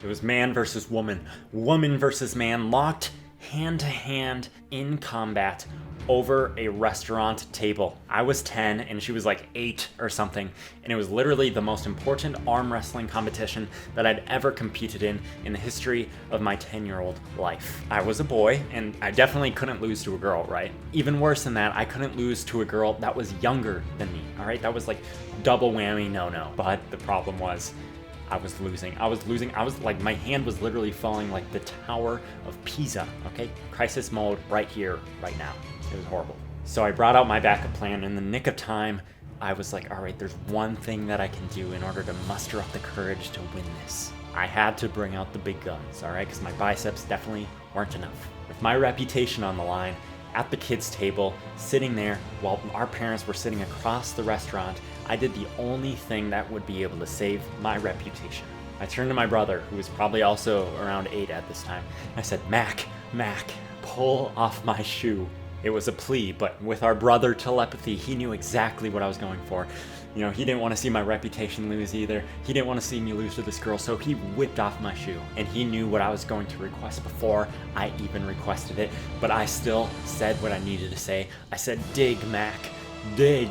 It was man versus woman, woman versus man, locked hand to hand in combat over a restaurant table. I was 10 and she was like 8 or something, and it was literally the most important arm wrestling competition that I'd ever competed in the history of my 10-year-old life. I was a boy, and I definitely couldn't lose to a girl, right? Even worse than that, I couldn't lose to a girl that was younger than me, all right? That was like double whammy no. But the problem was, I was losing. I was like, my hand was literally falling like the Tower of Pisa, okay? Crisis mode right here, right now. It was horrible. So I brought out my backup plan. In the nick of time, I was like, all right, there's one thing that I can do in order to muster up the courage to win this. I had to bring out the big guns, all right? Because my biceps definitely weren't enough. With my reputation on the line, at the kids' table, sitting there while our parents were sitting across the restaurant, I did the only thing that would be able to save my reputation. I turned to my brother, who was probably also around 8 at this time. I said, Mac, pull off my shoe. It was a plea, but with our brother telepathy, he knew exactly what I was going for. You know, he didn't want to see my reputation lose either. He didn't want to see me lose to this girl, so he whipped off my shoe. And he knew what I was going to request before I even requested it, but I still said what I needed to say. I said, dig, Mac, dig.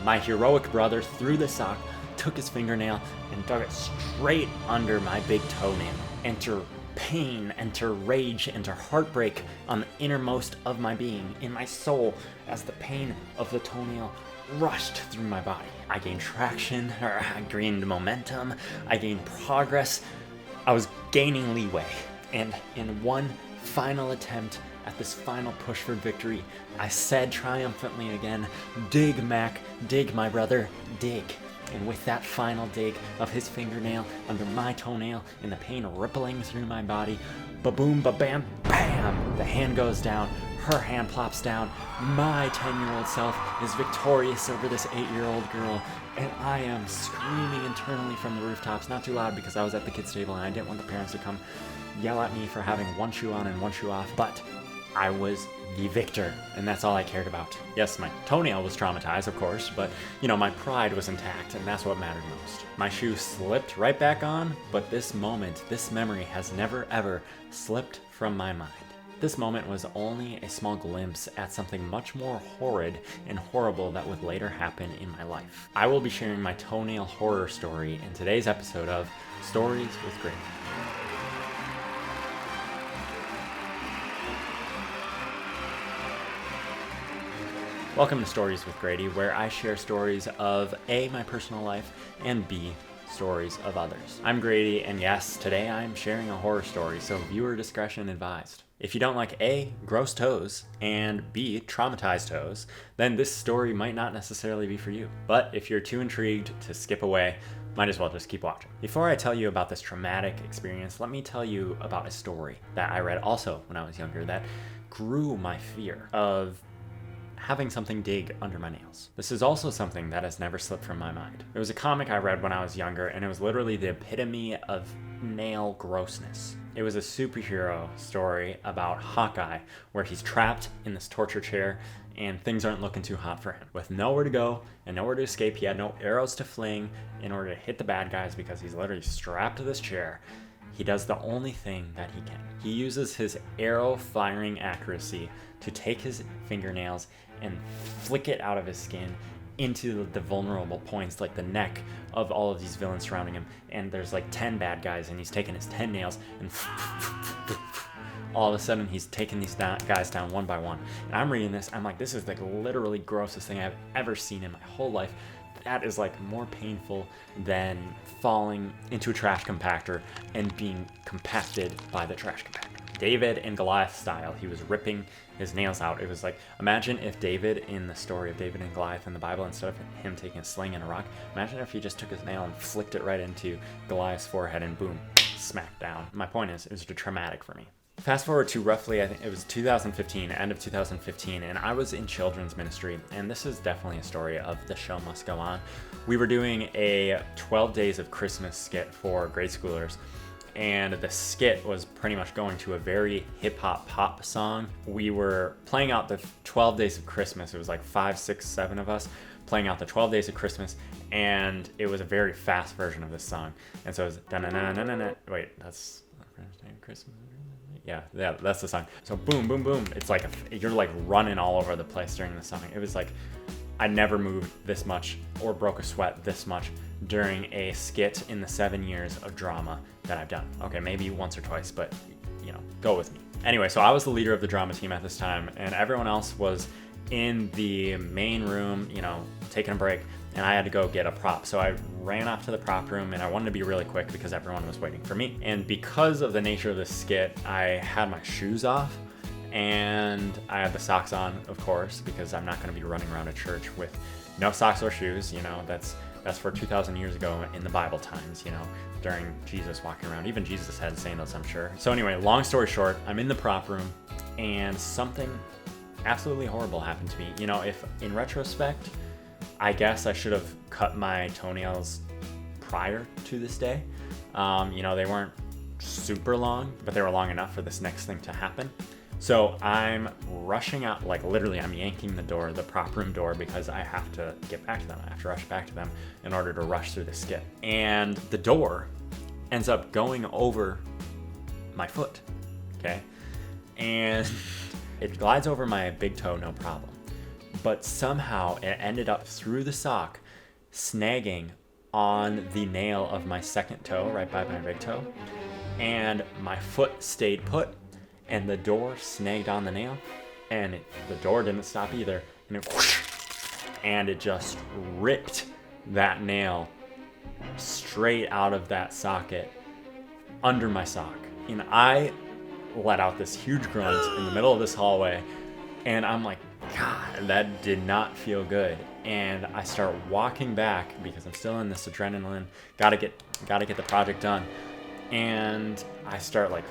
My heroic brother threw the sock, took his fingernail, and dug it straight under my big toenail. Enter pain, enter rage, enter heartbreak on the innermost of my being, in my soul, as the pain of the toenail rushed through my body. I gained traction, or I gained momentum, I gained progress. I was gaining leeway, and in one final attempt at this final push for victory, I said triumphantly again, dig, Mac, dig, my brother, dig. And with that final dig of his fingernail under my toenail and the pain rippling through my body, ba-boom, ba-bam, bam, the hand goes down, her hand plops down, my 10-year-old self is victorious over this 8-year-old girl, and I am screaming internally from the rooftops, not too loud because I was at the kids' table and I didn't want the parents to come yell at me for having one shoe on and one shoe off, but I was the victor, and that's all I cared about. Yes, my toenail was traumatized, of course, but, you know, my pride was intact, and that's what mattered most. My shoe slipped right back on, but this moment, this memory has never ever slipped from my mind. This moment was only a small glimpse at something much more horrid and horrible that would later happen in my life. I will be sharing my toenail horror story in today's episode of Stories with Grady. Welcome to Stories with Grady, where I share stories of A, my personal life, and B, stories of others. I'm Grady, and yes, today I'm sharing a horror story, so viewer discretion advised. If you don't like A, gross toes, and B, traumatized toes, then this story might not necessarily be for you. But if you're too intrigued to skip away, might as well just keep watching. Before I tell you about this traumatic experience, let me tell you about a story that I read also when I was younger that grew my fear of having something dig under my nails. This is also something that has never slipped from my mind. It was a comic I read when I was younger, and it was literally the epitome of nail grossness. It was a superhero story about Hawkeye, where he's trapped in this torture chair and things aren't looking too hot for him. With nowhere to go and nowhere to escape, he had no arrows to fling in order to hit the bad guys because he's literally strapped to this chair. He does the only thing that he can. He uses his arrow firing accuracy to take his fingernails and flick it out of his skin into the vulnerable points, like the neck of all of these villains surrounding him. And there's like 10 bad guys, and he's taking his 10 nails and all of a sudden he's taking these guys down one by one. And I'm reading this, I'm like, this is like literally grossest thing I've ever seen in my whole life. That is like more painful than falling into a trash compactor and being compacted by the trash compactor. David and Goliath style, he was ripping his nails out. It was like, imagine if David, in the story of David and Goliath in the Bible, instead of him taking a sling and a rock, imagine if he just took his nail and flicked it right into Goliath's forehead and boom, smack down. My point is, it was traumatic for me. Fast forward to roughly, I think it was 2015, end of 2015, and I was in children's ministry, and this is definitely a story of The Show Must Go On. We were doing a 12 Days of Christmas skit for grade schoolers, and the skit was pretty much going to a very hip-hop pop song. We were playing out the 12 Days of Christmas. It was like 5, 6, 7 of us playing out the 12 Days of Christmas, And it was a very fast version of this song. And so it was da-na-na-na-na-na. Wait, that's Christmas. Yeah, that's the song. So boom, boom, boom. It's like you're like running all over the place during the song. It was like I never moved this much or broke a sweat this much during a skit in the 7 years of drama that I've done. Okay, maybe once or twice, but go with me. Anyway, so I was the leader of the drama team at this time, and everyone else was in the main room, taking a break, and I had to go get a prop. So I ran off to the prop room, and I wanted to be really quick because everyone was waiting for me. And because of the nature of the skit, I had my shoes off, and I had the socks on, of course, because I'm not going to be running around a church with no socks or shoes. That's for 2,000 years ago in the Bible times, during Jesus walking around. Even Jesus had sandals, I'm sure. So anyway, long story short, I'm in the prop room, and something absolutely horrible happened to me. If in retrospect, I guess I should have cut my toenails prior to this day. They weren't super long, but they were long enough for this next thing to happen. So I'm rushing out, like literally I'm yanking the prop room door, because I have to get back to them. I have to rush back to them in order to rush through the skit. And the door ends up going over my foot, okay? And it glides over my big toe, no problem. But somehow it ended up through the sock, snagging on the nail of my second toe, right by my big toe. And my foot stayed put, and the door snagged on the nail, and the door didn't stop either, and it just ripped that nail straight out of that socket under my sock. And I let out this huge grunt in the middle of this hallway, and I'm like, God, that did not feel good. And I start walking back because I'm still in this adrenaline, gotta get the project done, and I start like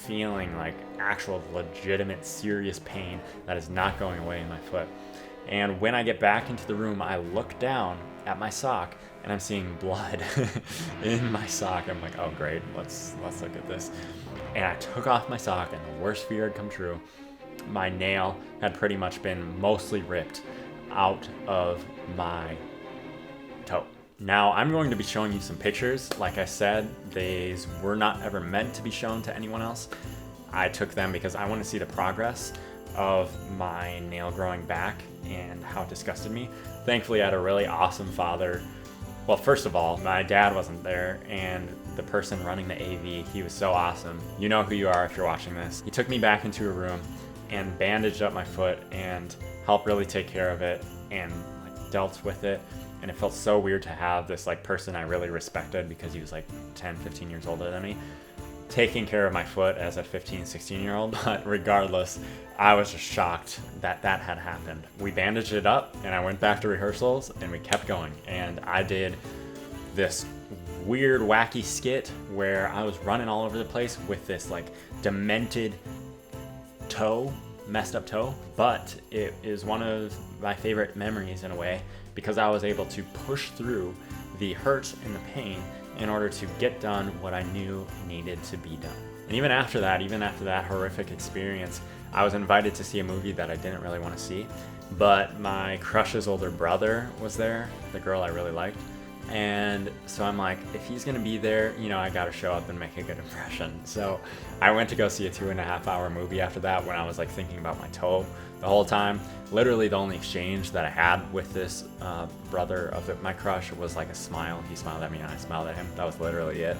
feeling like actual legitimate serious pain that is not going away in my foot. And when I get back into the room, I look down at my sock and I'm seeing blood in my sock. I'm like, oh great, let's look at this. And I took off my sock, and the worst fear had come true. My nail had pretty much been mostly ripped out of my toe. Now, I'm going to be showing you some pictures. Like I said, these were not ever meant to be shown to anyone else. I took them because I want to see the progress of my nail growing back and how it disgusted me. Thankfully, I had a really awesome father. Well, first of all, my dad wasn't there, and the person running the AV, he was so awesome. You know who you are if you're watching this. He took me back into a room and bandaged up my foot and helped really take care of it and dealt with it. And it felt so weird to have this person I really respected, because he was 10, 15 years older than me, taking care of my foot as a 15, 16-year-old. But regardless, I was just shocked that that had happened. We bandaged it up, and I went back to rehearsals, and we kept going. And I did this weird, wacky skit where I was running all over the place with this demented toe, messed up toe. But it is one of my favorite memories in a way, because I was able to push through the hurt and the pain in order to get done what I knew needed to be done. And even after that horrific experience, I was invited to see a movie that I didn't really want to see, but my crush's older brother was there, the girl I really liked. And so I'm like, if he's gonna be there, I gotta show up and make a good impression. So I went to go see a 2.5-hour movie after that, when I was thinking about my toe the whole time. Literally the only exchange that I had with this brother of my crush was a smile. He smiled at me and I smiled at him. That was literally it.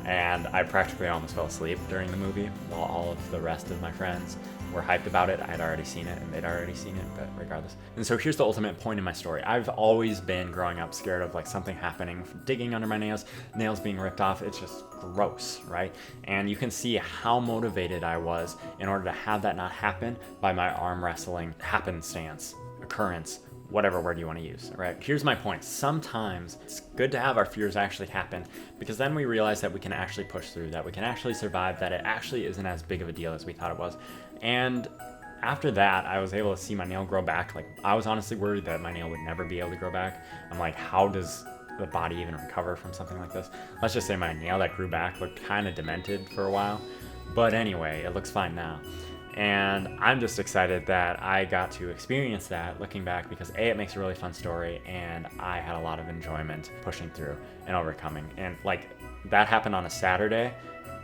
And I practically almost fell asleep during the movie while all of the rest of my friends were hyped about it. I had already seen it and they'd already seen it, but regardless. And so here's the ultimate point in my story. I've always been, growing up, scared of something happening, digging under my nails being ripped off. It's just gross, right? And you can see how motivated I was in order to have that not happen by my arm wrestling happenstance, occurrence, whatever word you want to use, right? Here's my point. Sometimes it's good to have our fears actually happen, because then we realize that we can actually push through, that we can actually survive, that it actually isn't as big of a deal as we thought it was. And after that, I was able to see my nail grow back. I was honestly worried that my nail would never be able to grow back. I'm like, how does the body even recover from something like this? Let's just say my nail that grew back looked kind of demented for a while. But anyway, it looks fine now. And I'm just excited that I got to experience that looking back, because A, it makes a really fun story, and I had a lot of enjoyment pushing through and overcoming. And like, that happened on a Saturday,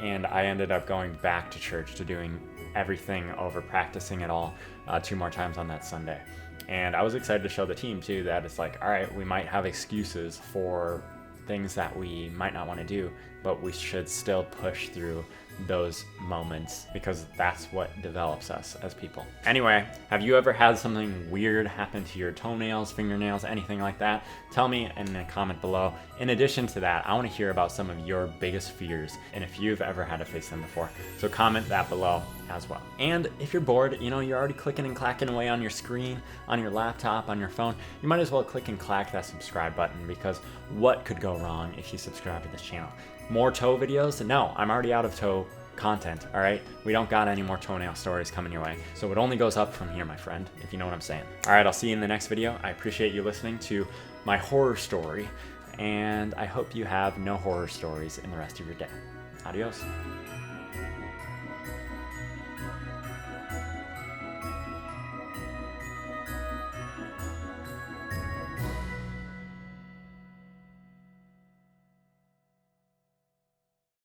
and I ended up going back to church to doing everything over, practicing it all 2 more times on that Sunday. And I was excited to show the team too that it's like, all right, we might have excuses for things that we might not want to do, but we should still push through those moments, because that's what develops us as people. Anyway, have you ever had something weird happen to your toenails, fingernails, anything like that? Tell me in a comment below. In addition to that, I want to hear about some of your biggest fears and if you've ever had to face them before. So comment that below as well. And if you're bored, you're already clicking and clacking away on your screen, on your laptop, on your phone, you might as well click and clack that subscribe button, because what could go wrong if you subscribe to this channel? More toe videos? No, I'm already out of toe content, all right? We don't got any more toenail stories coming your way. So it only goes up from here, my friend, if you know what I'm saying. All right, I'll see you in the next video. I appreciate you listening to my horror story, and I hope you have no horror stories in the rest of your day. Adios.